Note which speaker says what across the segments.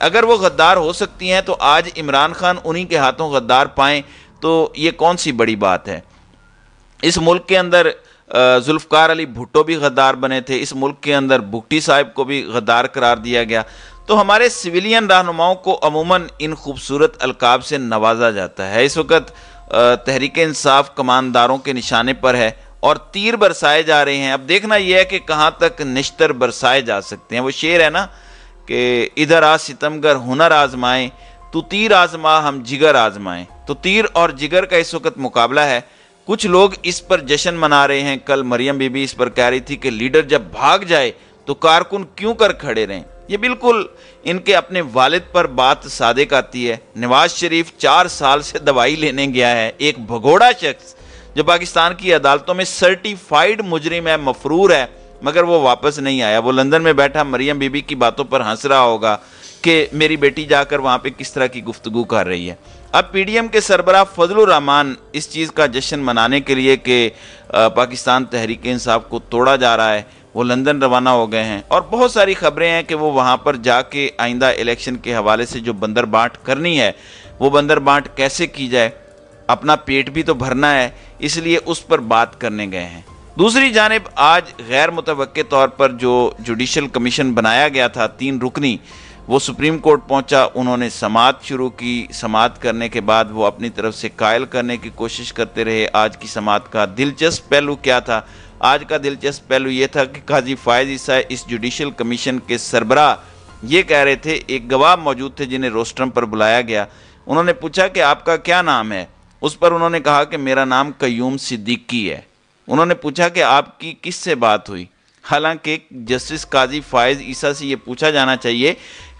Speaker 1: اگر وہ غدار ہو سکتی ہیں تو آج عمران خان انہی کے ہاتھوں غدار پائیں تو یہ کون سی بڑی بات ہے۔ اس ملک کے اندر ذوالفقار علی بھٹو بھی غدار بنے تھے، اس ملک کے اندر بھٹی صاحب کو بھی غدار قرار دیا گیا۔ تو ہمارے سویلین رہنماؤں کو عموماً ان خوبصورت القاب سے نوازا جاتا ہے۔ اس وقت تحریک انصاف کمانداروں کے نشانے پر ہے اور تیر برسائے جا رہے ہیں۔ اب دیکھنا یہ ہے کہ کہاں تک نشتر برسائے جا سکتے ہیں۔ وہ شعر ہے نا کہ ادھر آ ستمگر ہنر آزمائیں، تو تیر آزما ہم جگر آزمائیں۔ تو تیر اور جگر کا اس وقت مقابلہ ہے۔ کچھ لوگ اس پر جشن منا رہے ہیں۔ کل مریم بی بی اس پر کہہ رہی تھی کہ لیڈر جب بھاگ جائے تو کارکن کیوں کر کھڑے رہیں۔ یہ بالکل ان کے اپنے والد پر بات صادق آتی ہے۔ نواز شریف 4 سال سے دوائی لینے گیا ہے، ایک بھگوڑا شخص جو پاکستان کی عدالتوں میں سرٹیفائیڈ مجرم ہے، مفرور ہے، مگر وہ واپس نہیں آیا۔ وہ لندن میں بیٹھا مریم بی بی کی باتوں پر ہنس رہا ہوگا کہ میری بیٹی جا کر وہاں پہ کس طرح کی گفتگو کر رہی ہے۔ اب پی ڈی ایم کے سربراہ فضل الرحمان اس چیز کا جشن منانے کے لیے کہ پاکستان تحریک انصاف کو توڑا جا رہا ہے، وہ لندن روانہ ہو گئے ہیں، اور بہت ساری خبریں ہیں کہ وہ وہاں پر جا کے آئندہ الیکشن کے حوالے سے جو بندر بانٹ کرنی ہے وہ بندر بانٹ کیسے کی جائے، اپنا پیٹ بھی تو بھرنا ہے، اس لیے اس پر بات کرنے گئے ہیں۔ دوسری جانب آج غیر متوقع طور پر جو جوڈیشل کمیشن بنایا گیا تھا 3 رکنی، وہ سپریم کورٹ پہنچا، انہوں نے سماعت شروع کی۔ سماعت کرنے کے بعد وہ اپنی طرف سے قائل کرنے کی کوشش کرتے رہے۔ آج کی سماعت کا دلچسپ پہلو کیا تھا؟ آج کا دلچسپ پہلو یہ تھا کہ قاضی فائز عیسیٰ اس جوڈیشل کمیشن کے سربراہ یہ کہہ رہے تھے، ایک گواہ موجود تھے جنہیں روسٹرم پر بلایا گیا، انہوں نے پوچھا کہ آپ کا کیا نام ہے؟ اس پر انہوں نے کہا کہ میرا نام قیوم صدیقی ہے۔ انہوں نے پوچھا کہ آپ کی کس سے بات ہوئی؟ حالانکہ جسٹس قاضی فائز عیسیٰ سے یہ پوچھا جانا چاہیے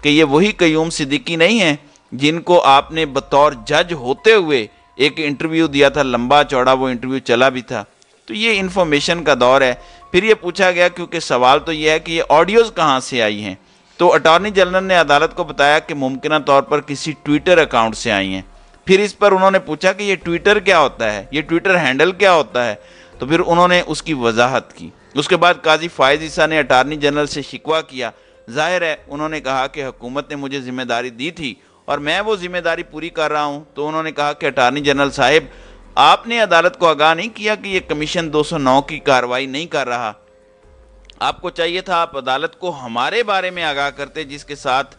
Speaker 1: کہ یہ وہی قیوم صدیقی نہیں ہیں جن کو آپ نے بطور جج ہوتے ہوئے ایک انٹرویو دیا تھا، لمبا چوڑا وہ انٹرویو چلا بھی تھا۔ تو یہ انفارمیشن کا دور ہے۔ پھر یہ پوچھا گیا، کیونکہ سوال تو یہ ہے کہ یہ آڈیوز کہاں سے آئی ہیں، تو اٹارنی جنرل نے عدالت کو بتایا کہ ممکنہ طور پر کسی ٹویٹر اکاؤنٹ سے آئی ہیں۔ پھر اس پر انہوں نے پوچھا کہ یہ ٹویٹر کیا ہوتا ہے، یہ ٹویٹر ہینڈل کیا ہوتا ہے، تو پھر انہوں نے اس کی وضاحت کی۔ اس کے بعد قاضی فائز عیسیٰ نے اٹارنی جنرل سے شکوہ کیا۔ ظاہر ہے انہوں نے کہا کہ حکومت نے مجھے ذمہ داری دی تھی اور میں وہ ذمہ داری پوری کر رہا ہوں۔ تو انہوں نے کہا کہ اٹارنی جنرل صاحب، آپ نے عدالت کو آگاہ نہیں کیا کہ یہ کمیشن 209 کی کارروائی نہیں کر رہا، آپ کو چاہیے تھا آپ عدالت کو ہمارے بارے میں آگاہ کرتے، جس کے ساتھ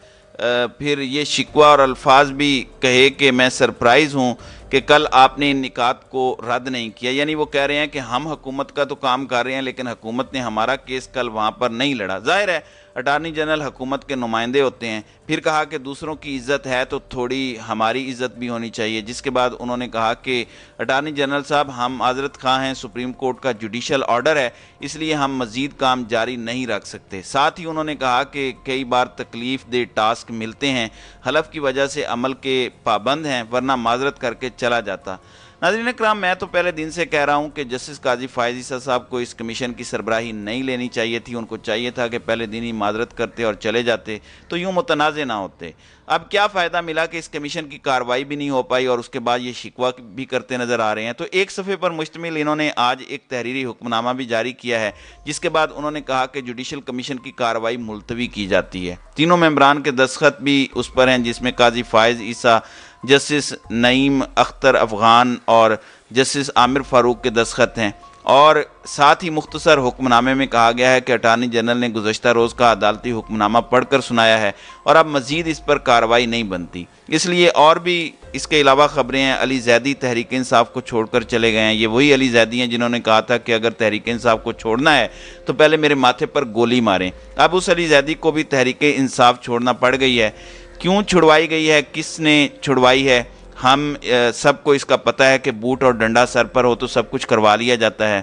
Speaker 1: پھر یہ شکوہ اور الفاظ بھی کہے کہ میں سرپرائز ہوں کہ کل آپ نے ان نکات کو رد نہیں کیا۔ یعنی وہ کہہ رہے ہیں کہ ہم حکومت کا تو کام کر رہے ہیں لیکن حکومت نے ہمارا کیس کل وہاں پر نہیں لڑا۔ ظاہر ہے اٹارنی جنرل حکومت کے نمائندے ہوتے ہیں۔ پھر کہا کہ دوسروں کی عزت ہے تو تھوڑی ہماری عزت بھی ہونی چاہیے، جس کے بعد انہوں نے کہا کہ اٹارنی جنرل صاحب، ہم معذرت خواہ ہیں، سپریم کورٹ کا جوڈیشل آرڈر ہے، اس لیے ہم مزید کام جاری نہیں رکھ سکتے۔ ساتھ ہی انہوں نے کہا کہ کئی بار تکلیف دہ ٹاسک ملتے ہیں، حلف کی وجہ سے عمل کے پابند ہیں، ورنہ معذرت کر کے چلا جاتا۔ ناظرین اکرام، میں تو پہلے دن سے کہہ رہا ہوں کہ جسٹس قاضی فائز عیسیٰ صاحب کو اس کمیشن کی سربراہی نہیں لینی چاہیے تھی، ان کو چاہیے تھا کہ پہلے دن ہی معذرت کرتے اور چلے جاتے تو یوں متنازع نہ ہوتے۔ اب کیا فائدہ ملا کہ اس کمیشن کی کارروائی بھی نہیں ہو پائی اور اس کے بعد یہ شکوہ بھی کرتے نظر آ رہے ہیں۔ تو ایک صفحے پر مشتمل انہوں نے آج ایک تحریری حکم نامہ بھی جاری کیا ہے، جس کے بعد انہوں نے کہا کہ جوڈیشل کمیشن کی کارروائی ملتوی کی جاتی ہے۔ تینوں ممبران کے دستخط بھی اس پر ہیں، جس میں قاضی فائز عیسیٰ، جسٹس نعیم اختر افغان اور جسٹس عامر فاروق کے دستخط ہیں، اور ساتھ ہی مختصر حکم نامے میں کہا گیا ہے کہ اٹارنی جنرل نے گزشتہ روز کا عدالتی حکم نامہ پڑھ کر سنایا ہے اور اب مزید اس پر کارروائی نہیں بنتی۔ اس لیے اور بھی اس کے علاوہ خبریں ہیں۔ علی زیدی تحریک انصاف کو چھوڑ کر چلے گئے ہیں۔ یہ وہی علی زیدی ہیں جنہوں نے کہا تھا کہ اگر تحریک انصاف کو چھوڑنا ہے تو پہلے میرے ماتھے پر گولی ماریں۔ اب اس علی زیدی کو بھی تحریک انصاف چھوڑنا پڑ گئی ہے۔ کیوں چھڑوائی گئی ہے، کس نے چھڑوائی ہے، ہم سب کو اس کا پتہ ہے کہ بوٹ اور ڈنڈا سر پر ہو تو سب کچھ کروا لیا جاتا ہے۔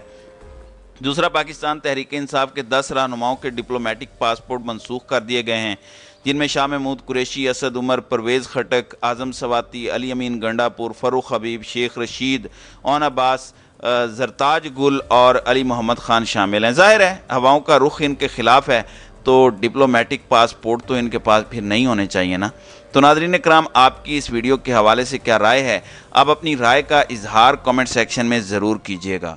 Speaker 1: دوسرا، پاکستان تحریک انصاف کے 10 رہنماؤں کے ڈپلومیٹک پاسپورٹ منسوخ کر دیے گئے ہیں، جن میں شاہ محمود قریشی، اسد عمر، پرویز خٹک، اعظم سواتی، علی امین گنڈا پور، فروخ حبیب، شیخ رشید، اون عباس، زرتاج گل اور علی محمد خان شامل ہیں۔ ظاہر ہے ہواؤں کا رخ ان کے خلاف ہے، تو ڈپلومیٹک پاسپورٹ تو ان کے پاس پھر نہیں ہونے چاہیے نا۔ تو ناظرین کرام، آپ کی اس ویڈیو کے حوالے سے کیا رائے ہے؟ آپ اپنی رائے کا اظہار کمنٹ سیکشن میں ضرور کیجیے گا۔